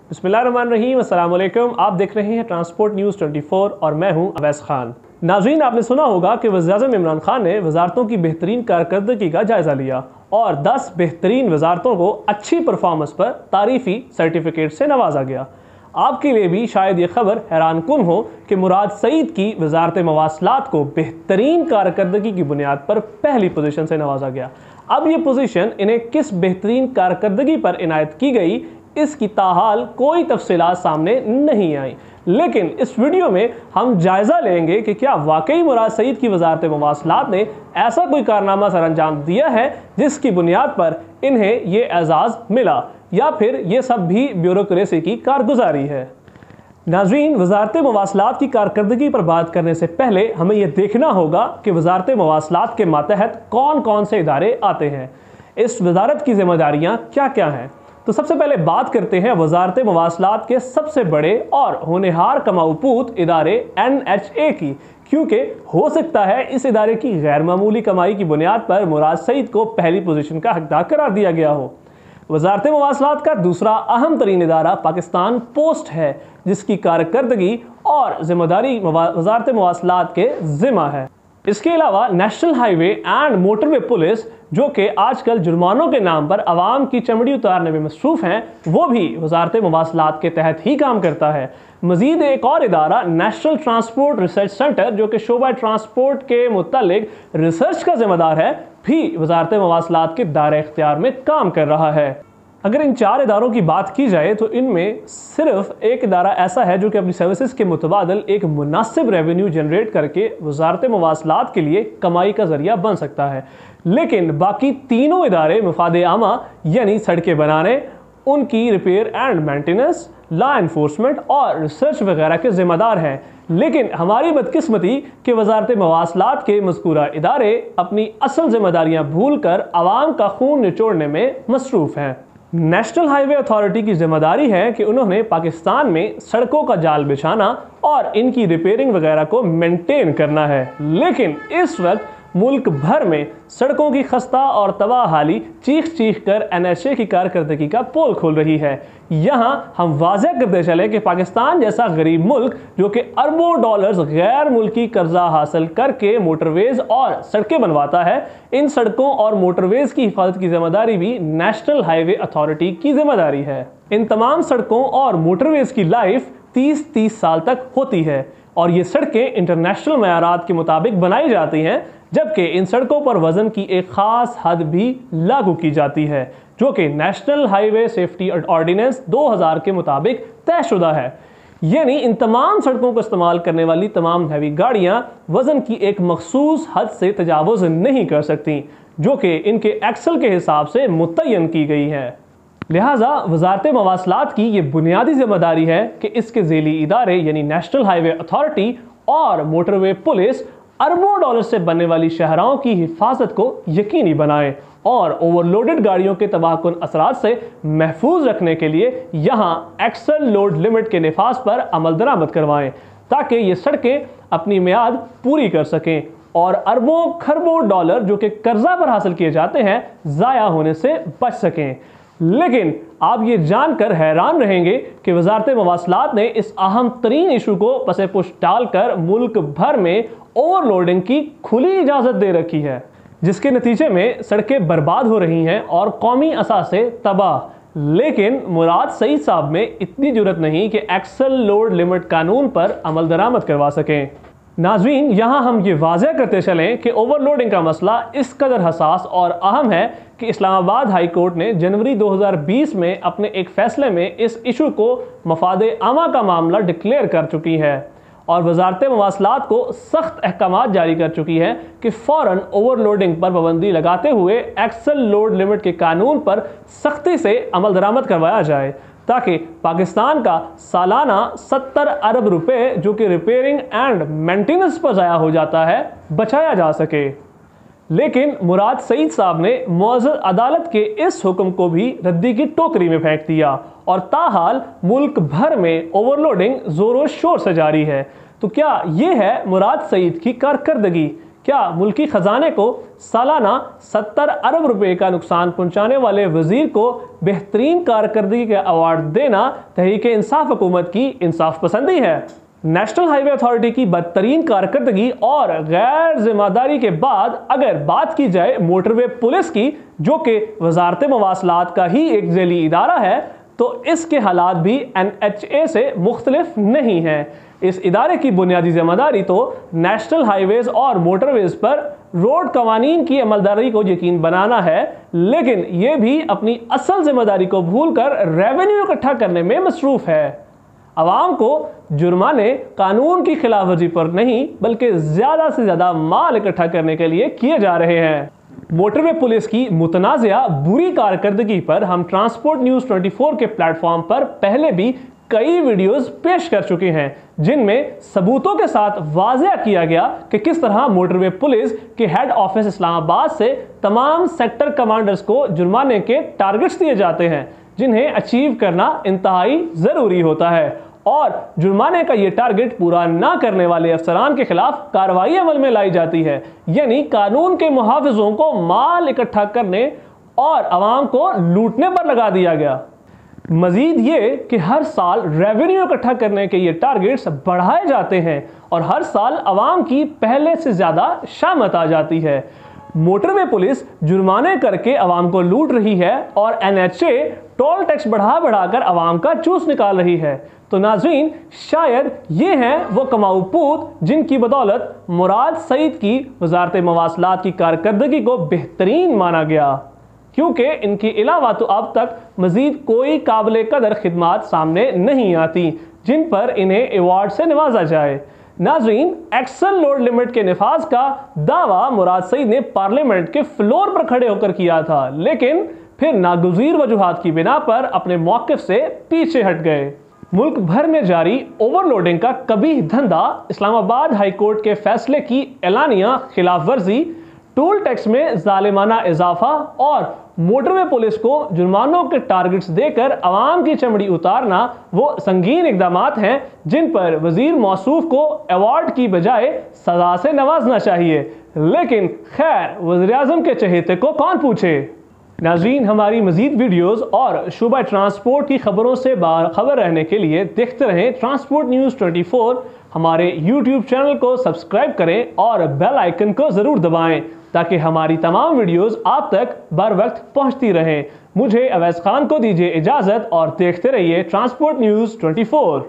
बिस्मिल्लाहिर्रहमानिर्रहीम, अस्सलाम वालेकुम। आप देख रहे हैं ट्रांसपोर्ट न्यूज़ 24 और मैं हूं अवैस खान। नाज़रीन, आपने सुना होगा कि वज़ीर-ए-आज़म इमरान खान ने वजारतों की बेहतरीन कारकर्दगी का जायज़ा लिया और 10 बेहतरीन वजारतों को अच्छी परफॉर्मेंस पर तारीफ़ी सर्टिफिकेट से नवाजा गया। आपके लिए भी शायद ये खबर हैरान कुन हो कि मुराद सईद की वजारत मवासलात को बेहतरीन कारकर्दगी की बुनियाद पर पहली पोजीशन से नवाजा गया। अब ये पोजीशन इन्हें किस बेहतरीन कारकर्दगी पर इनायत की गई, इसकी ताहाल कोई तफसीलात सामने नहीं आई, लेकिन इस वीडियो में हम जायज़ा लेंगे कि क्या वाकई मुराद सईद की वजारत मवासलात ने ऐसा कोई कारनामा सर अंजाम दिया है जिसकी बुनियाद पर इन्हें ये एजाज़ मिला, या फिर ये सब भी ब्यूरोक्रेसी की कारगुजारी है। नाज़रीन, वजारत मवासलात की कारकर्दगी पर बात करने से पहले हमें यह देखना होगा कि वजारत मवासलात के मातहत कौन कौन से इदारे आते हैं, इस वजारत की जिम्मेदारियाँ क्या क्या हैं। तो सबसे पहले बात करते हैं वजारत मवासलात के सबसे बड़े और होनहार कमाऊपूत इदारे NHA की, क्योंकि हो सकता है इस इदारे की गैर मामूली कमाई की बुनियाद पर मुराद सईद को पहली पोजीशन का हकदार करार दिया गया हो। वजारत मवासलात का दूसरा अहम तरीन इदारा पाकिस्तान पोस्ट है, जिसकी कारकर्दगी और जिम्मेदारी वजारत मवासलात के जिम्मा है। इसके अलावा national highway and motorway police, जो कि आजकल जुर्मानों के नाम पर आवाम की चमड़ी उतारने में मसरूफ़ हैं, वो भी वजारत मवासलात के तहत ही काम करता है। मजीद एक और इदारा नेशनल ट्रांसपोर्ट रिसर्च सेंटर, जो कि शोबा ट्रांसपोर्ट के मुतालिक रिसर्च का जिम्मेदार है, भी वजारत मवासलात के दायरे इख्तियार में काम कर रहा है। अगर इन चार इदारों की बात की जाए तो इनमें सिर्फ एक इदारा ऐसा है जो कि अपनी सर्विसेज के मुतबादल एक मुनासिब रेवेन्यू जनरेट करके वजारत मवासलात के लिए कमाई का जरिया बन सकता है, लेकिन बाकी तीनों इदारे मफादे आमा यानी सड़कें बनाने, उनकी repair and maintenance, law enforcement और रिसर्च वगैरह के जिम्मेदार हैं। लेकिन हमारी बदकिस्मती कि वजारत मवासलात के मज़कूरा इदारे अपनी असल जिम्मेदारियाँ भूल कर आवाम का खून निचोड़ने में मसरूफ़ हैं। नेशनल हाईवे अथॉरिटी की जिम्मेदारी है कि उन्होंने पाकिस्तान में सड़कों का जाल बिछाना और इनकी रिपेयरिंग वगैरह को मेंटेन करना है, लेकिन इस वक्त मुल्क भर में सड़कों की खस्ता और तबाह हाली चीख चीख कर NHA की कारकर्दगी का पोल खोल रही है। यहाँ हम वाज़ेह करते चले कि पाकिस्तान जैसा गरीब मुल्क, जो कि अरबों डॉलर्स गैर मुल्की कर्जा हासिल करके मोटरवेज और सड़कें बनवाता है, इन सड़कों और मोटरवेज की हिफाजत की जिम्मेदारी भी नेशनल हाईवे अथॉरिटी की जिम्मेदारी है। इन तमाम सड़कों और मोटरवेज की लाइफ 30-30 साल तक होती है और ये सड़कें इंटरनेशनल मयारात के मुताबिक बनाई जाती हैं, जबकि इन सड़कों पर वजन की एक खास हद भी लागू की जाती है, जो कि नेशनल हाईवे सेफ्टी ऑर्डिनेंस 2000 के मुताबिक तयशुदा है। यानी इन तमाम सड़कों को इस्तेमाल करने वाली तमाम हैवी गाड़ियां वजन की एक मखसूस हद से तजावुज़ नहीं कर सकती, जो कि इनके एक्सल के हिसाब से मुतय्यन की गई है। लिहाजा वजारत मवासलात की ये बुनियादी जिम्मेदारी है कि इसके ज़ेली इदारे यानी नेशनल हाईवे अथॉरिटी और मोटरवे पुलिस अरबों डॉलर से बनने वाली शहरों की हिफाजत को यकीनी बनाएं और ओवरलोडेड गाड़ियों के तबाहकुन असरात से महफूज रखने के लिए यहाँ एक्सल लोड लिमिट के निफाज पर अमल दरामद करवाएं, ताकि ये सड़कें अपनी मियाद पूरी कर सकें और अरबों खरबों डॉलर जो कि कर्जा पर हासिल किए जाते हैं ज़ाया होने से बच सकें। लेकिन आप ये जानकर हैरान रहेंगे कि वजारत मवासलात ने इस अहम तरीन इशू को पसे पुश डालकर मुल्क भर में ओवरलोडिंग की खुली इजाज़त दे रखी है, जिसके नतीजे में सड़कें बर्बाद हो रही हैं और कौमी असासे तबाह। लेकिन मुराद सईद साहब में इतनी जुर्रत नहीं कि एक्सल लोड लिमिट कानून पर अमल दरामद करवा सकें। नाज़रीन, यहाँ हम ये वाज़ेह करते चलें कि ओवरलोडिंग का मसला इस कदर हसास और अहम है कि इस्लामाबाद हाई कोर्ट ने जनवरी 2020 में अपने एक फ़ैसले में इस इशू को मफादे आमा का मामला डिक्लेयर कर चुकी है और वजारत मवासलात को सख्त अहकामात जारी कर चुकी है कि फ़ौरन ओवरलोडिंग पर पाबंदी लगाते हुए एक्सल लोड लिमिट के कानून पर सख्ती से अमल दरामद करवाया जाए, ताकि पाकिस्तान का सालाना 70 अरब रुपए जो कि रिपेयरिंग एंड मेंटेनेंस पर ज़ाया हो जाता है, बचाया जा सके। लेकिन मुराद सईद साहब ने मुअज़्ज़ज़ अदालत के इस हुक्म को भी रद्दी की टोकरी में फेंक दिया और ताहाल मुल्क भर में ओवरलोडिंग ज़ोरों शोर से जारी है। तो क्या ये है मुराद सईद की कारकर्दगी? क्या मुल्की खजाने को सालाना 70 अरब रुपए का नुकसान पहुंचाने वाले वजीर को बेहतरीन कारकर्दगी का अवार्ड देना तहरीक इंसाफ हुकूमत की इंसाफ पसंदी है? नेशनल हाईवे अथॉरिटी की बदतरीन कारकर्दगी और गैर जिम्मेदारी के बाद अगर बात की जाए मोटरवे पुलिस की, जो कि वजारत मवासलात का ही एक ज़ैली इदारा है, तो इसके हालात भी NHA से मुख्तलिफ नहीं है। इस इदारे की बुनियादी जिम्मेदारी तो नेशनल हाईवेज और मोटरवेज पर रोड कवानीन की अमलदारी को यकीन बनाना है, लेकिन ये भी अपनी असल जिम्मेदारी को भूलकर रेवेन्यू इकट्ठा करने में मसरूफ है। आवाम को जुर्माने कानून की खिलाफवर्जी पर नहीं बल्कि ज़्यादा से ज़्यादा माल इकट्ठा करने के लिए किए जा रहे हैं। मोटरवे पुलिस की मुतनाज़िया बुरी कारकर्दगी पर हम ट्रांसपोर्ट न्यूज़ 24 के प्लेटफॉर्म पर पहले भी कई वीडियोस पेश कर चुके हैं, जिनमें सबूतों के साथ वाज़ेह किया गया कि किस तरह मोटरवे पुलिस के हेड ऑफिस इस्लामाबाद से तमाम सेक्टर कमांडर्स को जुर्माने के टारगेट्स दिए जाते हैं, जिन्हें अचीव करना इंतहाई ज़रूरी होता है, और जुर्माने का ये टारगेट पूरा ना करने वाले अफसरान के खिलाफ कार्रवाई अमल में लाई जाती है। यानी कानून के मुहाफिजों को माल इकट्ठा करने और आवाम को लूटने पर लगा दिया गया। मजीद ये कि हर साल रेवेन्यू इकट्ठा करने के ये टारगेट्स बढ़ाए जाते हैं और हर साल आवाम की पहले से ज़्यादा शामत आ जाती है। मोटरवे पुलिस जुर्माने करके आवाम को लूट रही है और NHA टोल टैक्स बढ़ा बढ़ाकर आवाम का चूस निकाल रही है। तो नाज़रीन, शायद ये हैं वो कमाऊ पूत जिनकी बदौलत मुराद सईद की वजारत मवासलात की कारकर्दगी को बेहतरीन माना गया, क्योंकि इनके अलावा तो अब तक मजीद कोई काबिल कदर खिदमात सामने नहीं आती जिन पर इन्हें अवार्ड से नवाजा जाए। नाज़रीन, एक्सल लोड लिमिट के निफाज का दावा मुराद सईद ने पार्लियामेंट के फ्लोर पर खड़े होकर किया था, लेकिन फिर नागुज़ीर वजूहात की बिना पर अपने मौक़िफ़ से पीछे हट गए। मुल्क भर में जारी ओवरलोडिंग का कबीह धंधा, इस्लामाबाद हाई कोर्ट के फैसले की एलानिया खिलाफ वर्जी, टोल टैक्स में जालिमाना इजाफा और मोटरवे पुलिस को जुर्मानों के टारगेट्स देकर आवाम की चमड़ी उतारना वो संगीन इकदामात हैं जिन पर वजीर मौसूफ को अवार्ड की बजाय सजा से नवाजना चाहिए। लेकिन खैर, वज़ीर आज़म के चहेते को कौन पूछे। नाज़रीन, हमारी मज़ीद वीडियोस और शोबा ट्रांसपोर्ट की खबरों से बाखबर रहने के लिए देखते रहें ट्रांसपोर्ट न्यूज़ 24। हमारे YouTube चैनल को सब्सक्राइब करें और बेल आइकन को ज़रूर दबाएं ताकि हमारी तमाम वीडियोस आप तक बर वक्त पहुंचती रहें। मुझे अवैस खान को दीजिए इजाज़त और देखते रहिए ट्रांसपोर्ट न्यूज़ 24।